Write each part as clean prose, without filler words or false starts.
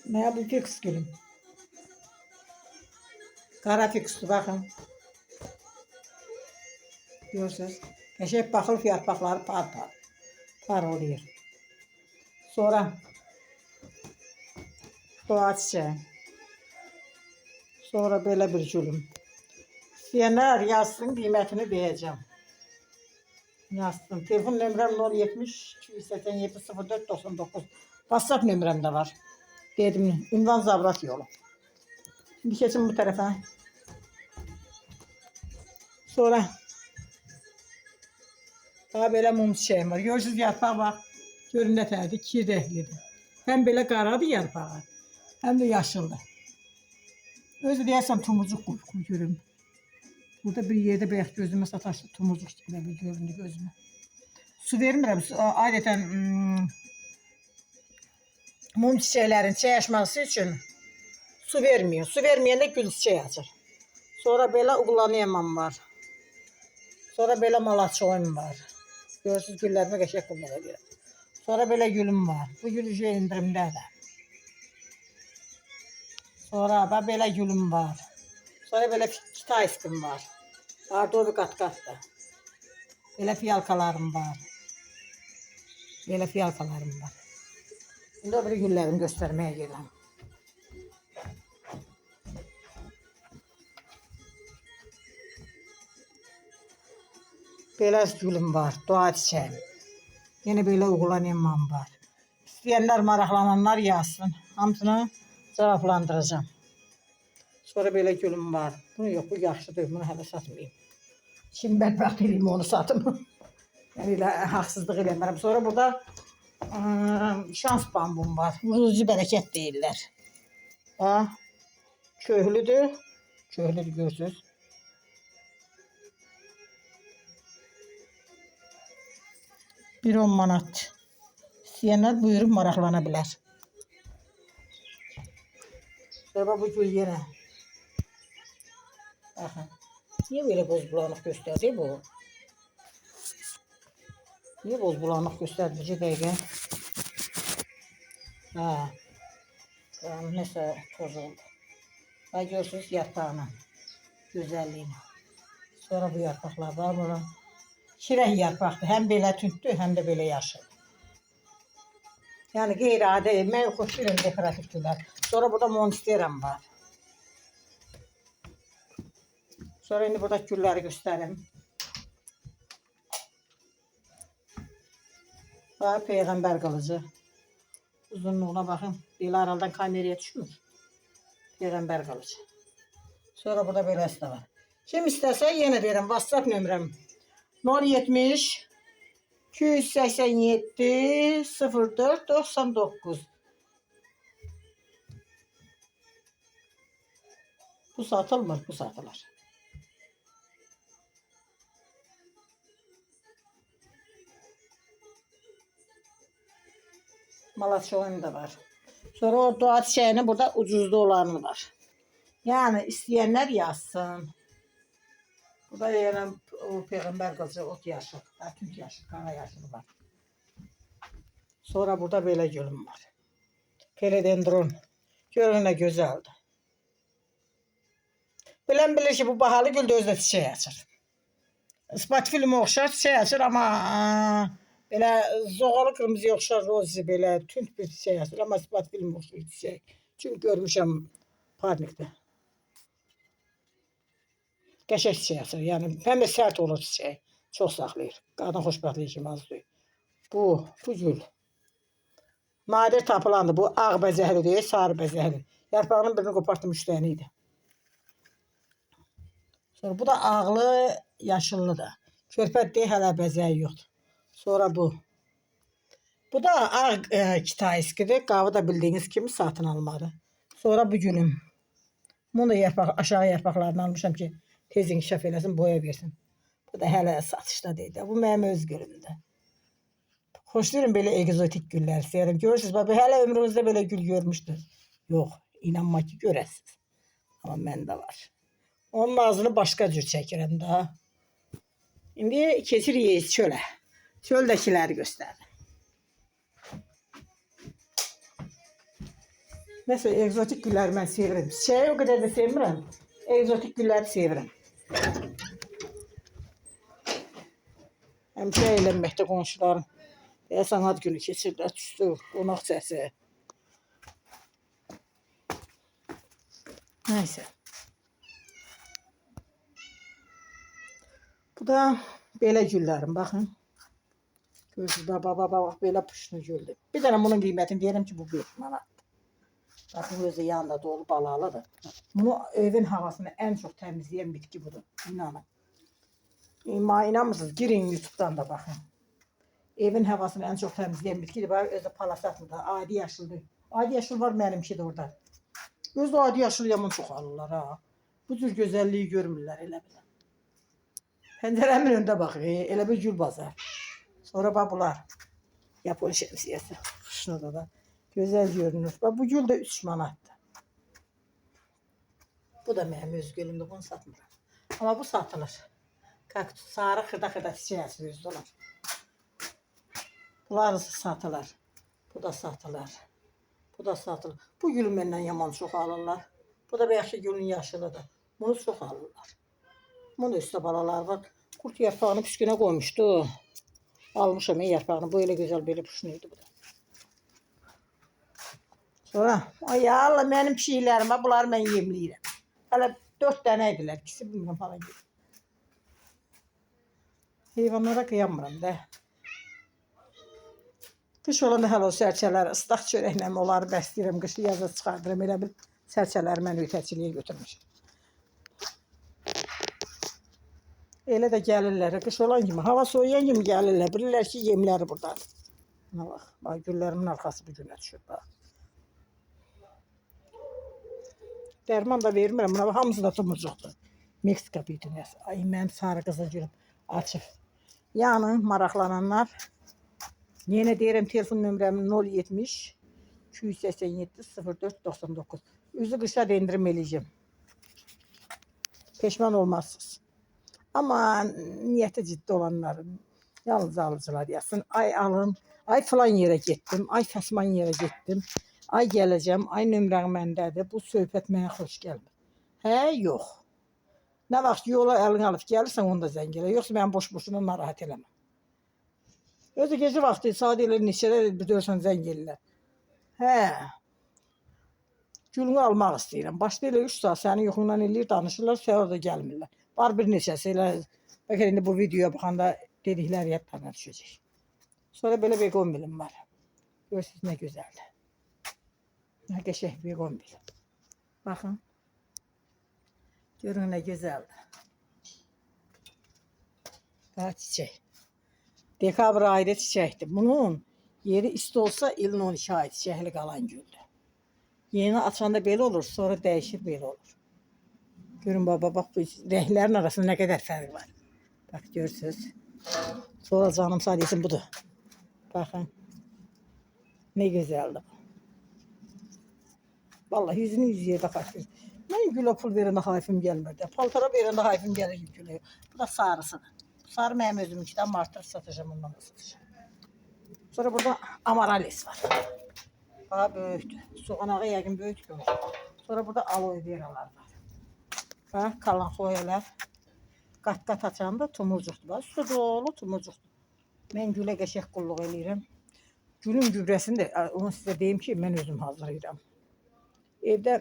Ne bu fix gülüm. Kara fixti bakın. Görürsünüz. Eşek bakıl yarpaqları par oluyor. Sonra doğa çiçeği. Sonra böyle bir gülüm. İsteyenler yazsın, kıymetini diyeceğim. Yazsın. Telefon nömrəm 070 287 04 99. WhatsApp nömrəm də var. Dedim, ünvan Zabrat yolu. Şimdi keçin bu tarafa. Sonra daha böyle mum çiçeğim var. Görürsünüz yarpağı bak. Görün ne tərdi, iki rəhlidir. Hem böyle qaradır yarpağı, hem de yaşıldır. Özü deyərsəm tumucuq görürüm. Burada bir yerde bəyək gözüme sataşdı, tumucuq gibi bir göründü gözüme. Su vermirəm, adətən mum çiçəklərin çayışması için su vermiyor. Su vermeyəndə gül çiçeği açır. Sonra belə uğlaniyamam var. Sonra belə malaçoyum var. Görürsünüz güllərimi qəşəng qulluğa görə. Sonra belə gülüm var. Bu gül indirimdədir. Sonra belə gülüm var. Sonra belə kitayiskim var. Ardovi qat-qatdır. Belə fiyalkalarım var. Belə fiyalkalarım var. Şimdi o bir güllərimi göstərməyə geləm. Belə gülüm var, doğa çiçeğim. Yine böyle uğulanıyam var. İsteyenler, maraqlananlar yazsın. Hamısını cevaplandıracağım. Sonra böyle gülüm var. Bunu yok, bu yaxşıdır, bunu hələ satmayayım. Şimdi bədbəxt eləyim, onu satım. Yani haqsızlıq eləmərəm. Sonra burada şans bambum var. Ruzi bərəkət deyirlər. Köhlüdür. Köhlüdür, görürsünüz. Bir 10 manat. İsteyenler buyurup maraqlanabilir. Sonra bu gül yine. Bakın. Niye böyle boz bulanık gösterdi bu? Niye boz bulanık gösterdi? Bir dakika. Ha. Neyse toz oldu. Ha, görürsünüz yarpağının güzelliğini. Sonra bu yarpaqlar var bunun. Şirək yarpaqdır. Hem böyle tündür, hem de böyle yaşıl. Yani qeyri-adi, mən xoşlayıram dekoratif güllər. Sonra burada monsteram var. Sonra indi burada gülləri göstərim. Bax, Peyğəmbər qılıcı. Uzunluğuna baxın. Belə aradan kameraya düşmür. Peyğəmbər qılıcı. Sonra burada beləsi də var. Kim istəsə, yenə deyirəm, WhatsApp nömrəm 070 287 04 99. Bu satılmır, bu satılır. Malaçoyum da var. Sonra o doğa çiçeğinin burada ucuzda olanı var. Yani isteyenler yazsın. Burada yani o Peyğəmbər qılıcı ot yaşıl, tünt yaşıl, qara yaşıl var. Sonra burada böyle gülüm var. Philodendron. Görün ne güzeldi. Bilen bilir ki bu bahalı gül de özde çiçeği açır. Ispat filmi oxşar çiçeği açır ama böyle zoğalı kırmızı oxşar rozi böyle tünt bir çiçeği açır ama ispat filmi oxşar çiçeği. Çünkü görmüşəm parnikdə. Qəşəng çiçeği açır. Yani hem de sert olur çiçeği. Çok saxlayır. Qadın xoşbəxtliyi kimi az deyil. Bu gül. Nadir tapılandı. Bu ağ bəzəkli deyil, sarı bəzəkli. Yarpağının birini qopartdım, 3 dənə idi. Sonra bu da ağlı, yaşıllı da. Körpət deyil, hələ bəzəyi yoxdur. Sonra bu. Bu da ağ kitayskidir. Qavı da bildiğiniz kimi satın almalı. Sonra bu gülüm. Bunu da aşağı yarpaqlarını almışam ki tez inkişaf eləsin, boya versin. Bu da hələ satışda deyil. Bu mənim öz gülümdür. Xoşlayıram böyle egzotik güller. Seyrəm. Görürsünüz, bax, hələ ömrünüzdə böyle gül görmüşdür. Yox, inanma ki görəsiniz. Amma məndə var. Onun ağzını başqa cür çəkirəm daha. İndi keçirik çölə. Çöldəkiləri göstərin. Mesela egzotik gülləri mən sevirəm. Çiçeği o kadar da sevmirəm. Egzotik gülləri sevirəm. Həmişə eğlənməkdə qonşularım. Deyəsən ad günü keçirlər, düşdü, qonaq səsi. Neyse. Bu da belə güllərim, baxın. Görürsünüz, bak, belə pışını güldür. Bir dənə bunun qiymətini deyirəm ki, bu 5 manat. Bakın özü yanında dolu balalıdır. Bunu evin havasını en çok temizleyen bitki budur. İnanın. İnanmırsınız, girin YouTube'dan da bakın. Evin havasını en çok temizleyen bitkidir. Bak özü palasatında adi yaşıldır. Adi yaşıl var benimki de orada. Özü adi yaşıl yaman çok alırlar ha. Bu tür güzelliği görmürlər elə bile. Penceremin önünde bak, elə bir gül bazar. Sonra bak bunlar. Yapon şemsiyesi. Şuna da. Güzel görünür. Bak bu gül de 3 manatdır. Bu da mənim öz gülümdür, bunu satmıram. Ama bu satılır. Kaktus sarı xırda çiçeği sözü olar. Bunlar satılır. Bu da satılır. Bu da satılır. Bu gülü məndən yaman çox alırlar. Bu da belki gülün yaşılıdır. Bunu çox alırlar. Bunun üstə balalar var. Kurt yarpağını püskünə koymuştu. Almışam yarpağını. Bu elə güzel belə püşünüydü bu da. Sonra ay Allah mənim pişiklərim var. Bunları mən yemləyirəm. Hələ 4 dənə idilər. İkisi bilmirəm falan gibi. Heyvanlara kıyamıram da. Kış olanda hələ o sərçələr ıslaq çörəklə onları bəsləyirəm. Qışı yaza çıxardıram. Elə bil sərçələri mən ötəçiliyə götürmüşəm. Elə də gəlirlər. Qış olan kimi, hava soğuyan kimi gəlirlər. Bilirlər ki, yemləri buradadır. Buna bax. Bax, güllərimin arxası bu günə düşür. Bax. Dərman da vermirəm. Buna bax, hamısı da tumurcuqdur. Meksika büyütünəsi. Ay, mənim sarı qızıl gülüm açıq. Yəni, maraqlananlar, yenə deyirəm, telefon nömrəmi 070 287 04 99. Üzü qışa da indirim eləyəcəm. Peşman olmazsınız. Ama niyeti ciddi olanlar, yalnız alıcılar yazsın. Ay alın, ay falan yere gittim, ay fasman yere gittim, ay geleceğim, ay nömrəm məndədir. Bu söhbət mənə xoş gəlmir. Hə, yox. Nə vaxt yola əlini alıb gəlirsən, onu da zəng elə. Yoxsa mən boş-boşuna narahat eləməm. Özü gecə vaxtı saat elə neçədə bilirsən zəng ellər. Hə. Gülünü almaq istəyirəm. Başda elə 3 saat sənin yoxundan eləyir, danışırlar, sonra da gəlmirlər. Var bir neçəsi elə, bəlkə indi bu videoya baxanda dedikləri yadlarına düşəcək. Sonra belə begonbilim var. Görürsünüz nə gözəldir. Nə qəşəng begonbil. Baxın. Görün nə gözəldir. Daha çiçək. Dekabr ayında çiçəkdir. Bunun yeri isti olsa ilin 12 ay çiçəkli qalan güldür. Yeni açanda belə olur, sonra dəyişir belə olur. Görün baba, bak bu renklerin arasında ne kadar fark var. Bak görürsünüz. Sonra canım sadece budur. Bakın. Ne güzeldi. Vallahi yüzünü yüz yerde kaçmış. Ben gülə pul verəndə hayfım gəlmirdi. Paltara verəndə hayfım gəlir gibi gülə. Bu da sarısıdır. Sarı mənim özümünkidən martda satacağım, ondan da satacağım. Sonra burada amaralis var. Daha böyüktür. Soğanağı yəqin böyüktür. Sonra burada aloe veralar var. Bak kalansoyalar. Qat-qat açanda tumurcuqdur. Bax, su dolu tumurcuqdur. Mən gülə qəşəng qulluq eləyirəm. Gülün gübrəsini də onu sizə deyim ki, mən özüm hazırlayıram. Evdə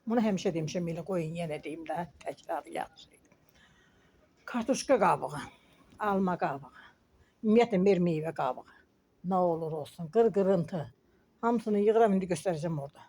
bunu həmişə demişəm, elə qoyun yenə deyim də, təkrar yaxşı. Kartuşka qabığı, alma qabığı, ümumiyyətlə bir meyvə qabığı. Nə olur olsun, qırqırıntı. Hamısını yığıram, indi göstərəcəm orada.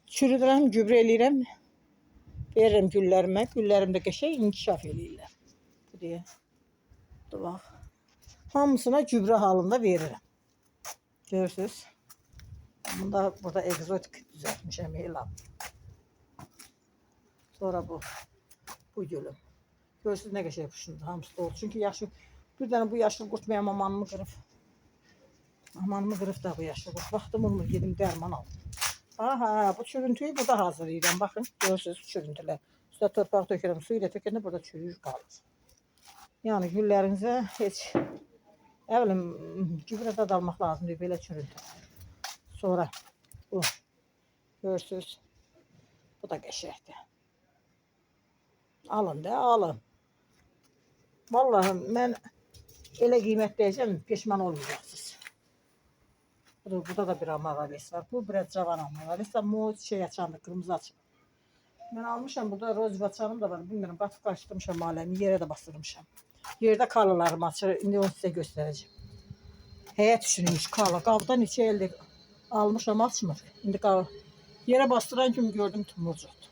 Çürüdürəm, gübrə eləyirəm. Veririm güllərimə. Güllərim də qəşəng inkişaf eləyirlər. Bu deyə. Dur bax. Hamısına gübrə halında veririm. Görürsünüz. Bunda burada egzotik düzəltmişəm elan. Sonra bu. Bu gülüm. Görürsünüz nə qəşəng pişindi. Hamısı da oldu. Çünki yaşıl. Bir dənə bu yaşıl qurt mənim amanımı qırıb. Amanımı qırıb da bu yaşıl qurt. Baxdım onu gedim dərman aldım. Aha, bu çürüntüyü burada hazırlayacağım. Bakın, görürsünüz çürüntülər. Üstə torpaq tökürəm, suyu da tökəndə burada çürüyür qalır. Yəni güllərinizə heç, nə bilim, gübrə dad almaq lazımdır belə çürüntü. Sonra Bu. Görürsünüz. Bu da qəşəngdir. Alın da, alın. Vallahi mən elə qiymətdəyəcəm, peşman olmayacaqsınız. Burada da bir amavalis var. Bu biraz cavan amavalis. Ama o şey açandı, kırmızı açan. Ben almışam, burada roz açanım da var. Bilmiyorum, batıp karıştırmışam alemi. Yere de bastırmışam. Yerde karlalarım açır. Şimdi onu size göstereceğim. Heyət düşünmüş karla. Qabdan içi elde almışam, açmır. Şimdi yere bastıran kimi gördüm tumurcukdu.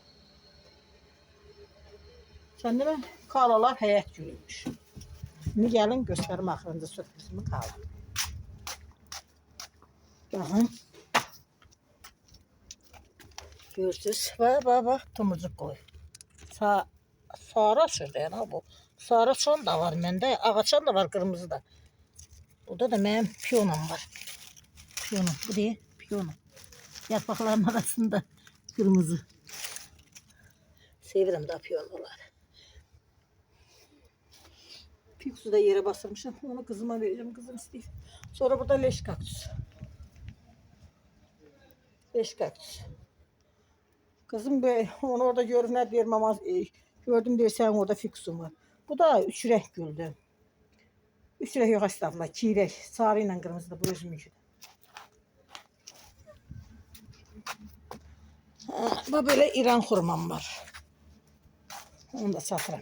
Kendime karlalar heyət gülüymüş. Şimdi gelin gösterim axırıncı sürprizimi karla. Bakın. Görürsünüz. Bak tomurcuk koy. Sarı açırdı yani bu. Sarı açan da var məndə. Ağaçan da var, kırmızı da. Burada da mənim piyonum var. Piyonum. Bu değil. Piyonum. Yaprakların arasında kırmızı. Sevirim da piyonoları. Fiksu da yere bastırmışım. Onu kızıma vereceğim. Kızım isteyip. Sonra burada leş kaktüs. Leş kaktüs. Kızım be, onu orada görüp ne diyelim ama gördüm diye sen orada fiksun var. Bu da üç renk güldü. Üç renk yok estağfurullah. İki renk. Sarı ile kırmızı da bu özümünkü. Bu böyle İran hurmam var. Onu da satıram.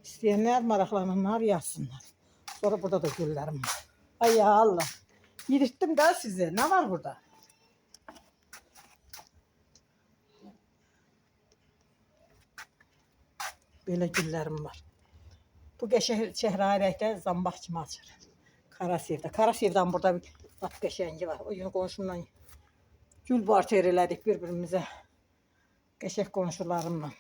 İsteyenler maraqlananlar yazsınlar. Sonra burada da güllerim var. Ay ya Allah. Yedirttim daha size. Ne var burada? Böyle güllerim var. Bu çehra renkte zambaq kimi açır. Karasevdə. Karasevdən burada bir lap qəşəngi var. O gün qonşumla gül barter elədik bir-birimizə. Qəşəng qonşularımla.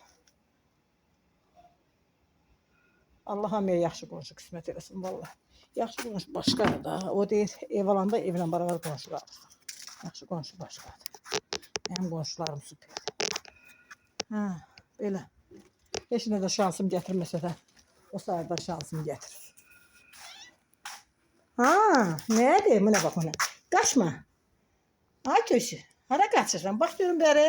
Allah hamıya yaxşı qonşu qismət eləsin vallahi. Yaxşı qonşu başqadır da. O deyir ev alanda evlə beraber qonşular. Yaxşı qonşu başqadır. Mənim qonşularım süper. Ha, belə. Heç nə də şansım gətirməsə də o sayıda şansım gətirir. Ha, nədir? Buna bax ona. Qaçma. Ay köşü. Hara qaçırsan? Bax görüm bəri.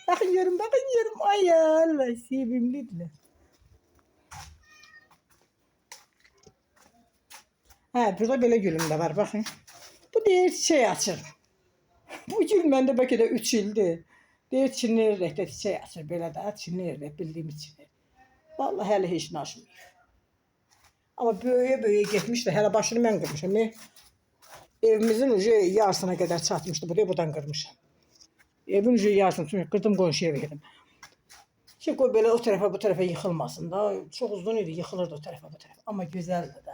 Baxın görüm, baxın görüm. Ay Allah, sevimlidirlər. Ha, burada belə gülüm də var, baxın. Bu deyir çiçək açır. Bu gül məndə bəlkə də 3 ildir. Deyir çinli rəhdə çiçək açır. Belə də çinli rəhdə bildiyimiz çinli. Vallahi hələ heç nə açmıyor. Ama böyüye getmiş de hele başını ben kırmışım. Evimizin ucu yarısına kadar çatmıştı. Buraya buradan kırmışım. Evin ucu yarısını kırdım, komşuya verdim. Ki koy böyle o tarafa bu tarafa yıkılmasın da. Çok uzun idi, yıkılırdı o tarafa bu tarafa. Ama güzeldi de.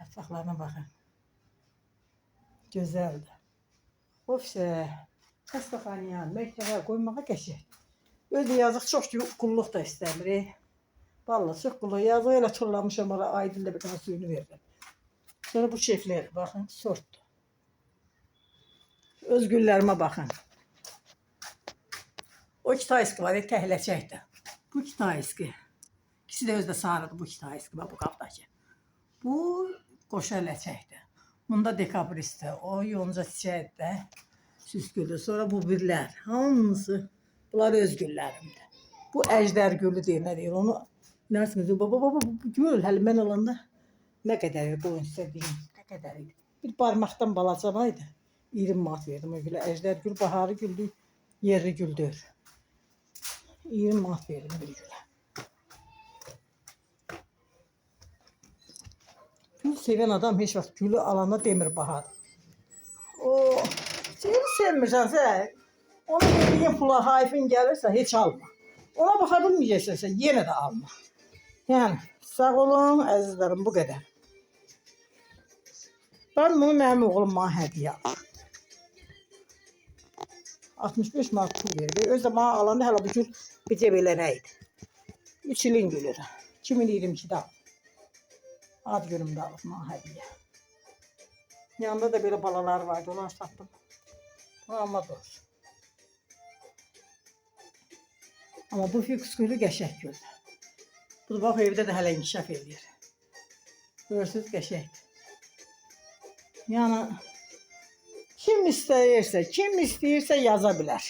Yapraklarına bakın. Güzeldi. Ofise, hastahaneye, mektebe koymaya geçer. Öyle yazık çok ki kulluk da istemiyor. Vallahi çok kolay. Yazı öyle turlamışım oraya aydınla bir tane suyunu verdim. Sonra bu çiftler bakın sorttu. Özgürlerime bakın. O iki tayskı var ya tehlecekti. Bu iki tayskı. İkisi de özde sarıdı bu iki tayskı bu kaptaki. Bu koşa leçekti. Bunda dekabristi. O yonca çiçeği de süsküldü. Sonra bu birler. Hamısı. Bunlar özgürlerimdi. Bu ejder gülü diye ne diyor onu. Dersiniz baba bu gül hələ mən olanda nə qədər bu istədiyim nə qədər idi. Bir parmaqdan balacanaydı. 20 manat verdim o gülə. Ejder gül baharı güldü, yerli güldür. 20 manat verdim bir gülə. Gül seven adam heç vaxt gülü alanda demir bahar. O sevmirsən sən. Ona verdiyin pula hayfin gəlirsə heç alma. Ona baxa bilməyəcəksən yenə də alma. Yani sağ olun əzizlərim, bu qədər. Ben bunu mənim oğlum bana hədiyyə alır. 65 manat pul verdi. Öz zaman alanda hələ bu gül bizə belə nə idi? 3 ilin gülür. 2022'də aldım. Ad günümdə alıb bana hədiyyə. Yanında da belə balalar vardı, onlar satdım. Amma doğrusu. Ama bu fiks gülü qəşəng güldür. Bu bax evdə də hələ inkişaf edir. Görürsünüz qəşəngdir. Yəni kim kim istəyirsə yaza bilər.